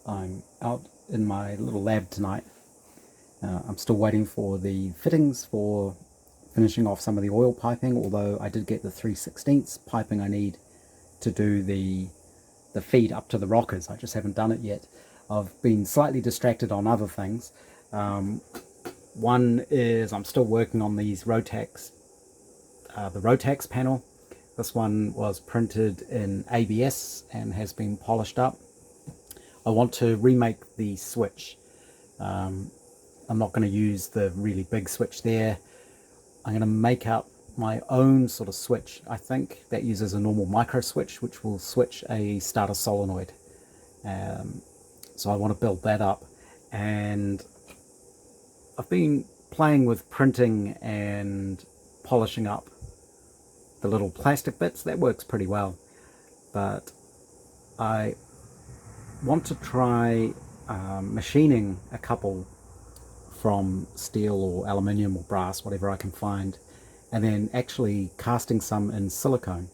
I'm out in my little lab tonight. I'm still waiting for the fittings for finishing off some of the oil piping, although I did get the 3/16 piping I need to do the feed up to the rockers. I just haven't done it yet. I've been slightly distracted on other things. One is I'm still working on these Rotax, the Rotax panel. This one was printed in ABS and has been polished up. I want to remake the switch. I'm not going to use the really big switch there. I'm going to make up my own sort of switch. I think that uses a normal micro switch, which will switch a starter solenoid. So I want to build that up. And I've been playing with printing and polishing up the little plastic bits. That works pretty well. But I want to try machining a couple from steel or aluminium or brass, whatever I can find, and then actually casting some in silicone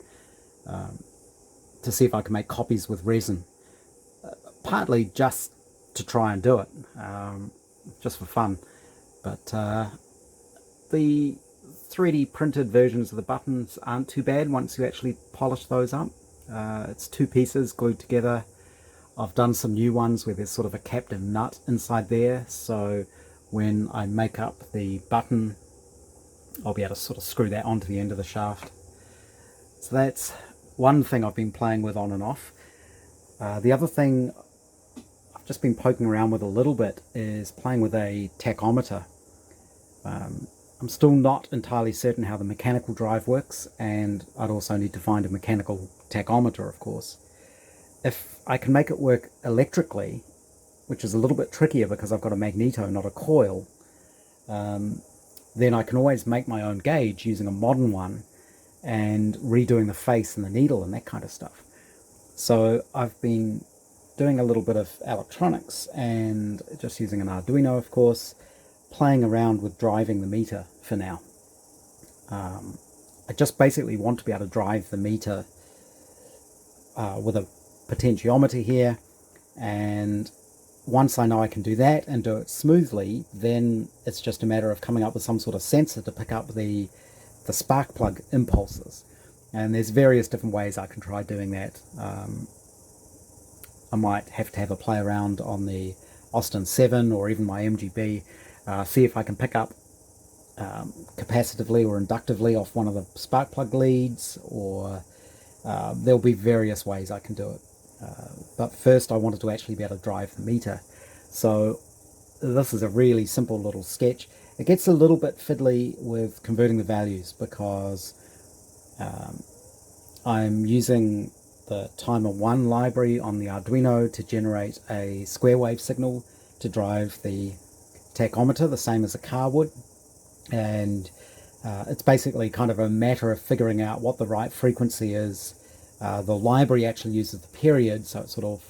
to see if I can make copies with resin. Partly just to try and do it, just for fun. But the 3D printed versions of the buttons aren't too bad once you actually polish those up. It's two pieces glued together. I've done some new ones where there's sort of a captive nut inside there, so when I make up the button, I'll be able to sort of screw that onto the end of the shaft. So that's one thing I've been playing with on and off. The other thing I've just been poking around with a little bit is playing with a tachometer. I'm still not entirely certain how the mechanical drive works, and I'd also need to find a mechanical tachometer, of course. If I can make it work electrically, which is a little bit trickier because I've got a magneto, not a coil, then I can always make my own gauge using a modern one and redoing the face and the needle and that kind of stuff. So I've been doing a little bit of electronics and just using an Arduino, of course, playing around with driving the meter for now. I just basically want to be able to drive the meter with a potentiometer here, and once I know I can do that and do it smoothly, then it's just a matter of coming up with some sort of sensor to pick up the spark plug impulses. And there's various different ways I can try doing that. I might have to have a play around on the Austin 7 or even my MGB, see if I can pick up capacitively or inductively off one of the spark plug leads, or there'll be various ways I can do it. But first I wanted to actually be able to drive the meter. So this is a really simple little sketch. It gets a little bit fiddly with converting the values because I'm using the timer 1 library on the Arduino to generate a square wave signal to drive the tachometer, the same as a car would. And it's basically kind of a matter of figuring out what the right frequency is. The library actually uses the period, so it's sort of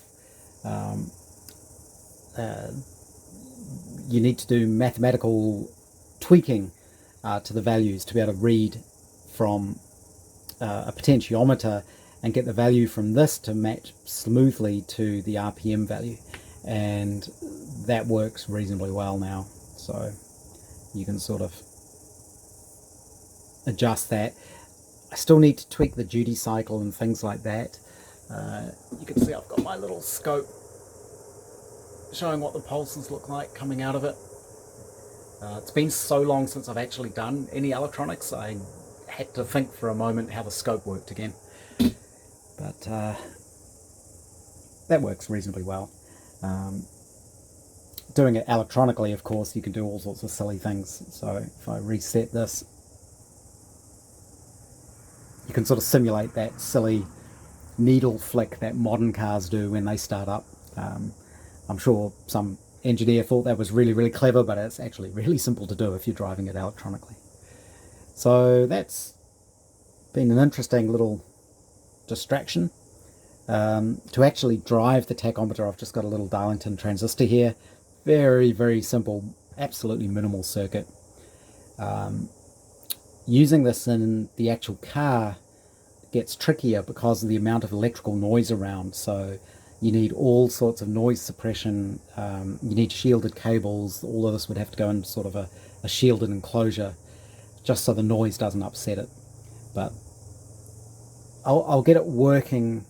you need to do mathematical tweaking to the values to be able to read from a potentiometer and get the value from this to match smoothly to the RPM value, and that works reasonably well now. So you can sort of adjust that. I still need to tweak the duty cycle and things like that. You can see I've got my little scope showing what the pulses look like coming out of it. It's been so long since I've actually done any electronics, I had to think for a moment how the scope worked again. But that works reasonably well. Doing it electronically, of course, you can do all sorts of silly things. So if I reset this, you can sort of simulate that silly needle flick that modern cars do when they start up. I'm sure some engineer thought that was really, really clever, but it's actually really simple to do if you're driving it electronically. So that's been an interesting little distraction. To actually drive the tachometer, I've just got a little Darlington transistor here. Very, very simple, absolutely minimal circuit. Using this in the actual car gets trickier because of the amount of electrical noise around. So You need all sorts of noise suppression. You need shielded cables. All of this would have to go in sort of a shielded enclosure just so the noise doesn't upset it. But I'll get it working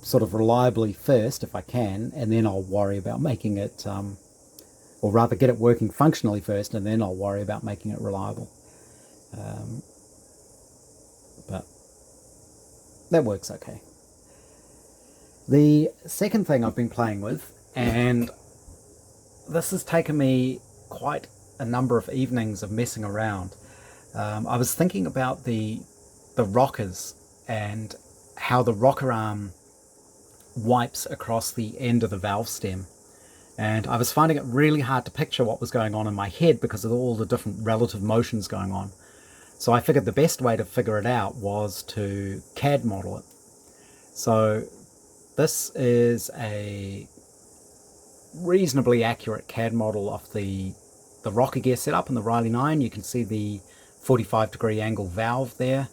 sort of reliably first if I can, and then I'll worry about making it, or rather get it working functionally first, and then I'll worry about making it reliable. But that works okay. The second thing I've been playing with, and this has taken me quite a number of evenings of messing around. I was thinking about the rockers and how the rocker arm wipes across the end of the valve stem, and I was finding it really hard to picture what was going on in my head because of all the different relative motions going on. So I figured the best way to figure it out was to CAD model it. So this is a reasonably accurate CAD model of the rocker gear setup in the Riley 9. You can see the 45-degree angle valve there.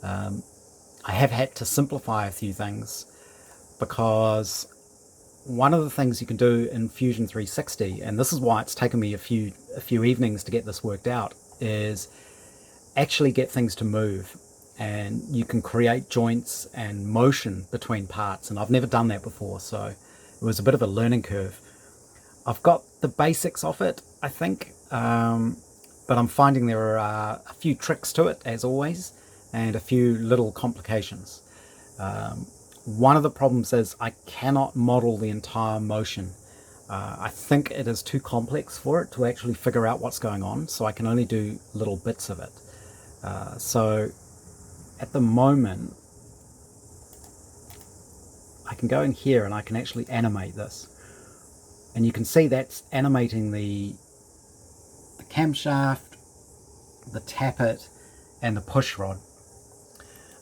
I have had to simplify a few things because one of the things you can do in Fusion 360, and this is why it's taken me a few evenings to get this worked out, is actually get things to move. And you can create joints and motion between parts, and I've never done that before, so it was a bit of a learning curve. I've got the basics of it, I think, but I'm finding there are a few tricks to it, as always, and a few little complications. One of the problems is I cannot model the entire motion. I think it is too complex for it to actually figure out what's going on, so I can only do little bits of it. So at the moment, I can go in here and I can actually animate this. And you can see that's animating the camshaft, the tappet, and the push rod.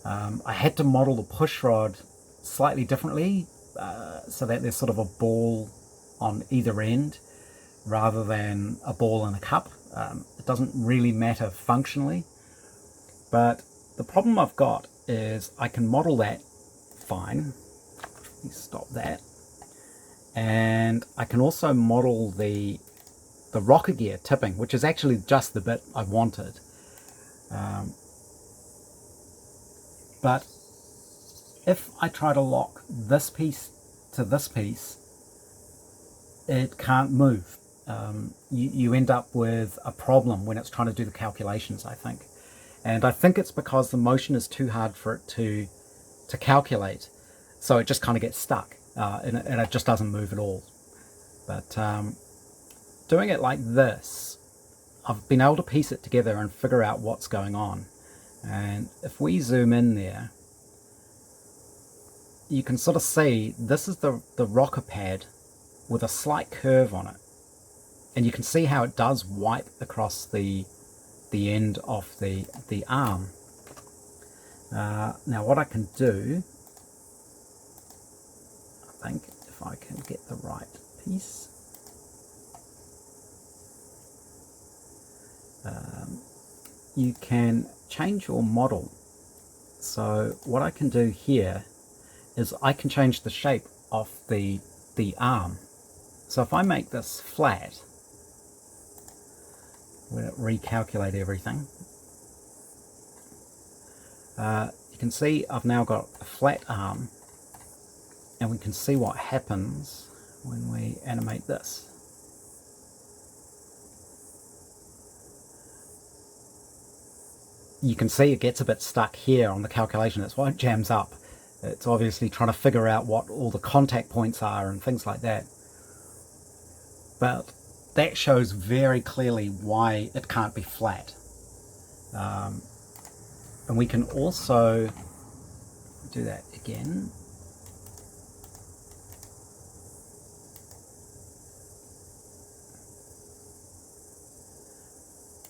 I had to model the push rod slightly differently, so that there's sort of a ball on either end rather than a ball in a cup. It doesn't really matter functionally, but the problem I've got is I can model that fine. Let me stop that. And I can also model the rocker gear tipping, which is actually just the bit I wanted. But if I try to lock this piece to this piece, it can't move. You end up with a problem when it's trying to do the calculations, I think. And I think it's because the motion is too hard for it to calculate. So it just kind of gets stuck, and it just doesn't move at all. But doing it like this, I've been able to piece it together and figure out what's going on. And if we zoom in there, you can sort of see this is the rocker pad with a slight curve on it. And you can see how it does wipe across the end of the arm. Now what I can do, I think, if I can get the right piece, you can change your model. So what I can do here is I can change the shape of the arm. So if I make this flat, we'll recalculate everything. You can see I've now got a flat arm, and we can see what happens when we animate this. You can see it gets a bit stuck here on the calculation. That's why it jams up. It's obviously trying to figure out what all the contact points are and things like that. But that shows very clearly why it can't be flat. And we can also do that again.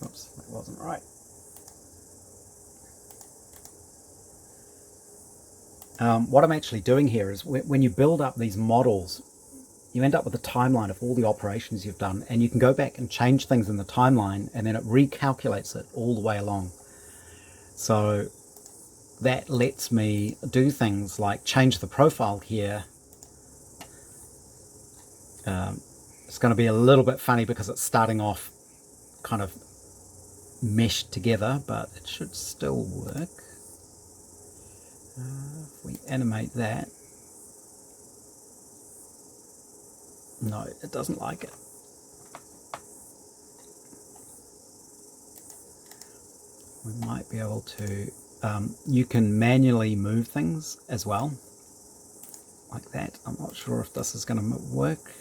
Oops, that wasn't right. What I'm actually doing here is when you build up these models, you end up with a timeline of all the operations you've done, and you can go back and change things in the timeline, and then it recalculates it all the way along. So that lets me do things like change the profile here. It's going to be a little bit funny because it's starting off kind of meshed together, but it should still work. If we animate that, no, it doesn't like it. We might be able to, you can manually move things as well, like that. I'm not sure if this is going to work.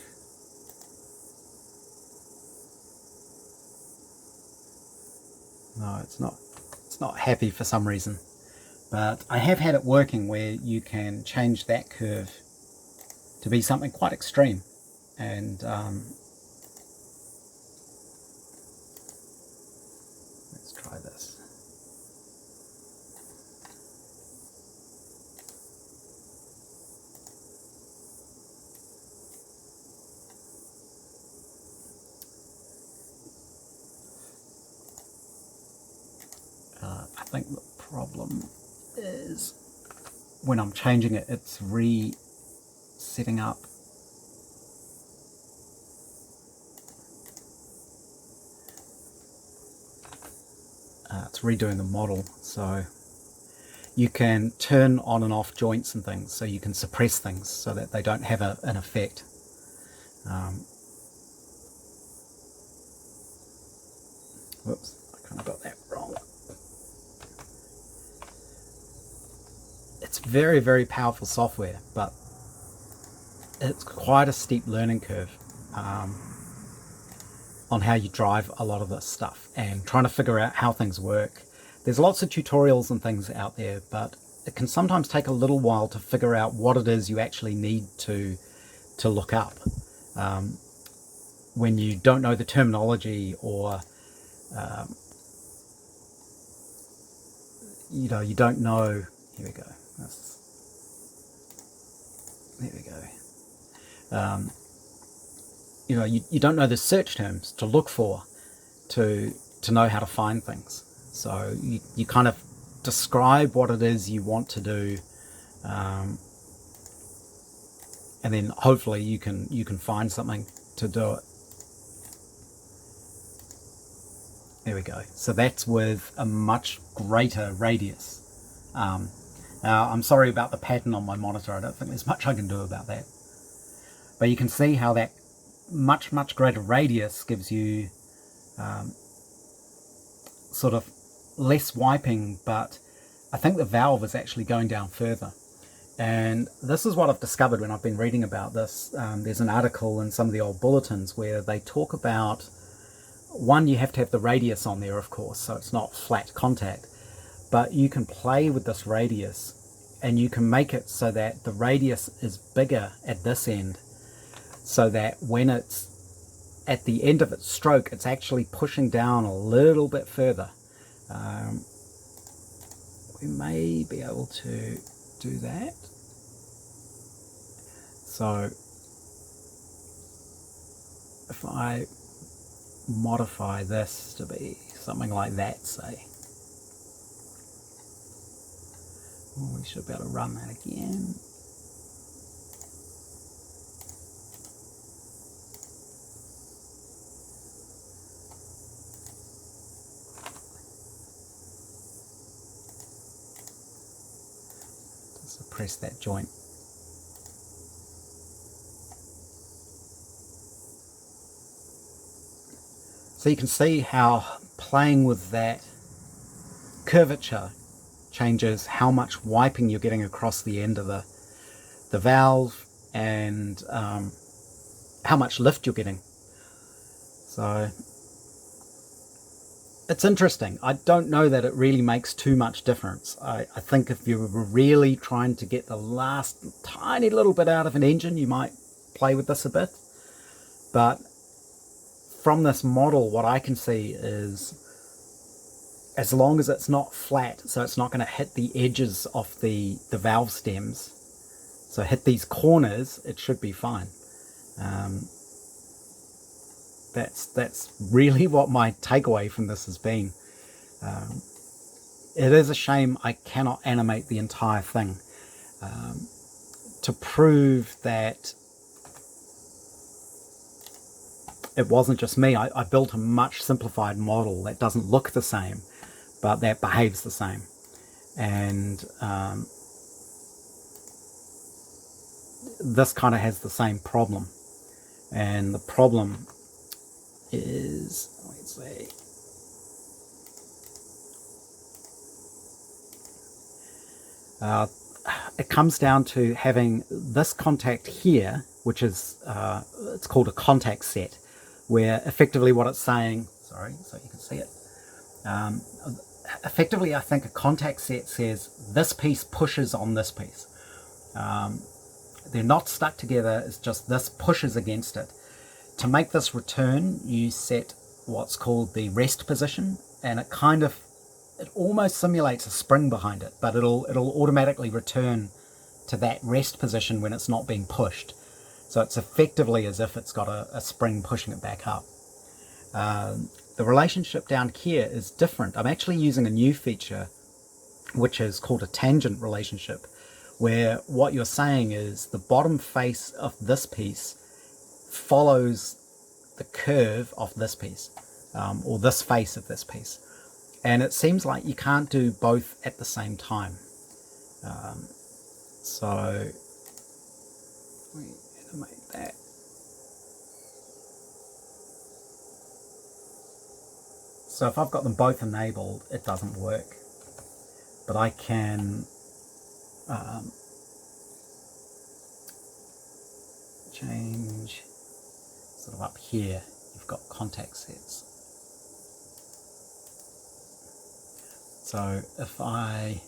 No, it's not happy for some reason. But I have had it working where you can change that curve to be something quite extreme. And let's try this. I think the problem is when I'm changing it, it's resetting up. It's redoing the model, so you can turn on and off joints and things, so you can suppress things so that they don't have an effect. Whoops, I kind of got that wrong. It's very, very powerful software, but it's quite a steep learning curve on how you drive a lot of this stuff and trying to figure out how things work. There's lots of tutorials and things out there, but it can sometimes take a little while to figure out what it is you actually need to look up when you don't know the terminology, or you know, you don't know. Here we go. There we go. You know, you don't know the search terms to look for to know how to find things. So you kind of describe what it is you want to do, and then hopefully you can find something to do it. There we go. So that's with a much greater radius. Now, I'm sorry about the pattern on my monitor. I don't think there's much I can do about that. But you can see how that much greater radius gives you sort of less wiping, but I think the valve is actually going down further. And this is what I've discovered when I've been reading about this. There's an article in some of the old bulletins where they talk about, one, you have to have the radius on there, of course, so it's not flat contact. But you can play with this radius and you can make it so that the radius is bigger at this end, so that when it's at the end of its stroke, it's actually pushing down a little bit further. We may be able to do that. So if I modify this to be something like that, say, we should be able to run that again. To suppress that joint. So you can see how playing with that curvature changes how much wiping you're getting across the end of the valve, and how much lift you're getting. So it's interesting. I don't know that it really makes too much difference. I think if you were really trying to get the last tiny little bit out of an engine, you might play with this a bit. But from this model, what I can see is, as long as it's not flat, so it's not going to hit the edges of the valve stems, so hit these corners, it should be fine. That's really what my takeaway from this has been. it is a shame I cannot animate the entire thing. To prove that it wasn't just me, I built a much simplified model that doesn't look the same, but that behaves the same. And this kind of has the same problem. And the problem is, let's see, it comes down to having this contact here, which is, it's called a contact set, where effectively what it's saying, sorry, so you can see it, effectively I think a contact set says this piece pushes on this piece. They're not stuck together, it's just this pushes against it. To make this return, you set what's called the rest position, and it almost simulates a spring behind it, but it'll automatically return to that rest position when it's not being pushed. So it's effectively as if it's got a spring pushing it back up. The relationship down here is different. I'm actually using a new feature which is called a tangent relationship, where what you're saying is the bottom face of this piece follows the curve of this piece, or this face of this piece. And it seems like you can't do both at the same time. So let me animate that. So if I've got them both enabled, it doesn't work. But I can change sort of up here. You've got contact sets. So if I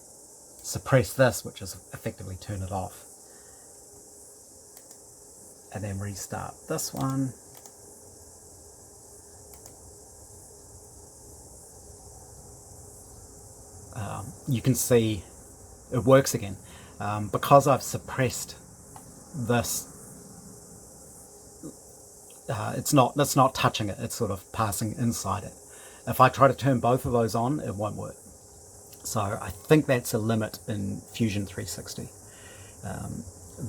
suppress this, which is effectively turn it off, and then restart this one, you can see it works again. Because I've suppressed this, it's not touching it, it's sort of passing inside it. If I try to turn both of those on, it won't work. So I think that's a limit in Fusion 360.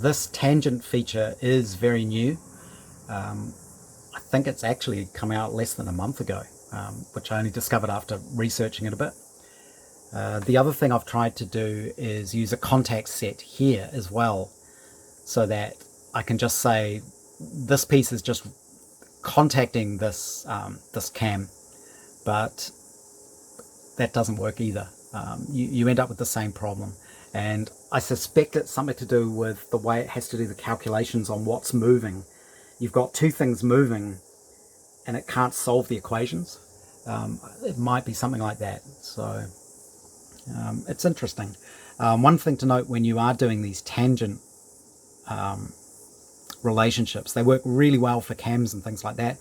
This tangent feature is very new. I think it's actually come out less than a month ago, which I only discovered after researching it a bit. The other thing I've tried to do is use a contact set here as well, so that I can just say this piece is just contacting this this cam, but that doesn't work either. You end up with the same problem, and I suspect it's something to do with the way it has to do the calculations on what's moving. You've got two things moving and it can't solve the equations. It might be something like that. So it's interesting. One thing to note when you are doing these tangent relationships, they work really well for cams and things like that,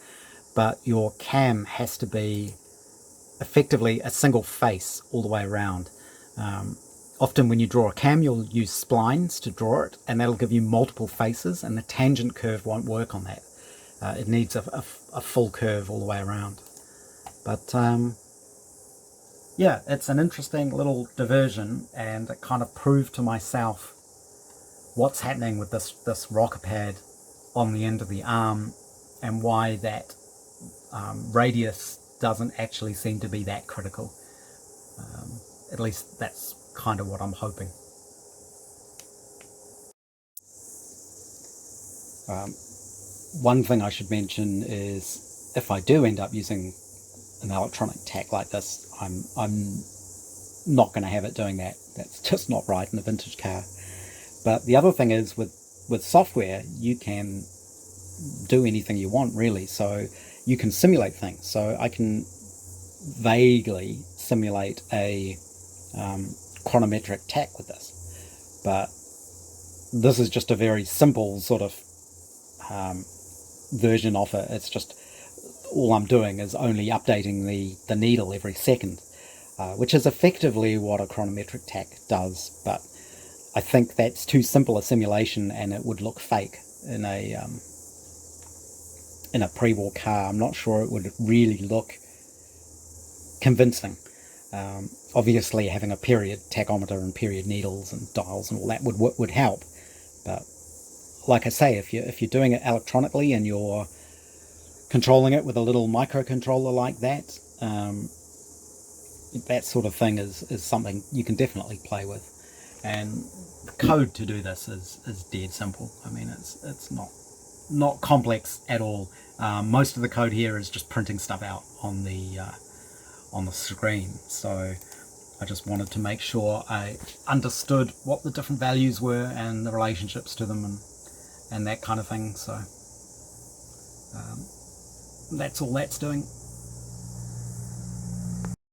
but your cam has to be effectively a single face all the way around. Often when you draw a cam, you'll use splines to draw it, and that'll give you multiple faces, and the tangent curve won't work on that. It needs a full curve all the way around. But yeah, it's an interesting little diversion, and it kind of proved to myself what's happening with this rocker pad on the end of the arm, and why that radius doesn't actually seem to be that critical. At least that's kind of what I'm hoping. One thing I should mention is if I do end up using an electronic tack like this, I'm not going to have it doing that. That's just not right in a vintage car. But the other thing is with software, you can do anything you want really. So you can simulate things. So I can vaguely simulate a chronometric tack with this, but this is just a very simple sort of version of it. It's just all I'm doing is only updating the needle every second, which is effectively what a chronometric tack does, but I think that's too simple a simulation and it would look fake in a pre-war car. I'm not sure it would really look convincing. Obviously having a period tachometer and period needles and dials and all that would help, but like I say, if you're doing it electronically and you're controlling it with a little microcontroller like that, that sort of thing is something you can definitely play with. And the code to do this is dead simple. I mean, it's not complex at all. Most of the code here is just printing stuff out on the screen. So I just wanted to make sure I understood what the different values were and the relationships to them and that kind of thing. So that's all that's doing.